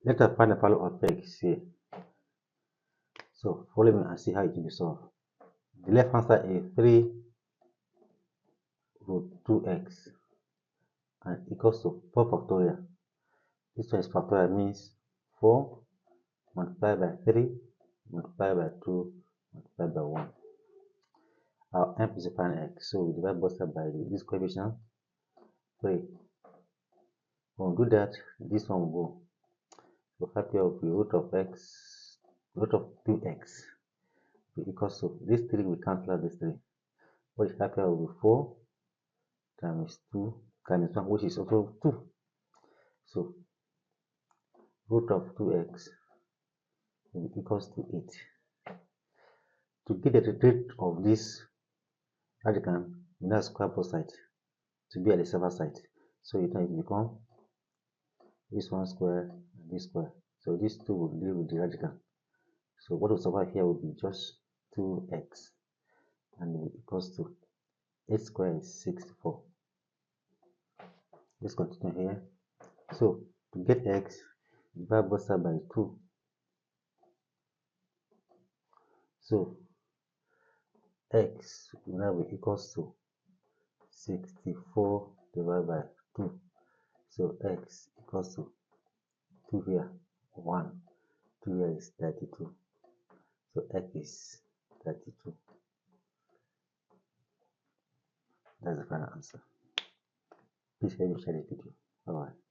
Let us find the value of x here. So follow me and see how it will be solved. The left hand side is 3 root 2x and equals to 4 factorial. This one is factorial, means 4 multiplied by 3 multiplied by 2 multiplied by 1. Our m is defined x, so we divide both sides by this coefficient 3. When we do that, this one will go. So have here will be root of x, root of 2x equals to this 3 will cancel out this 3. What is here will be 4 times 2 times 1, which is also 2. So root of 2x will be equals to 8. To get the rate of this radicand, you now square both sides to be at the server side. So it will become this one square and this square. So these two will deal with the radicand. So what will survive here will be just 2x and it will equals to 8 squared is 64. Let's continue here. So to get x, divide both sides by 2. So x will now be equals to 64 divided by 2. So x equals to 2 here, 1, 2 here is 32. So x is 32. That's the final answer. Please help me share this video. Bye bye.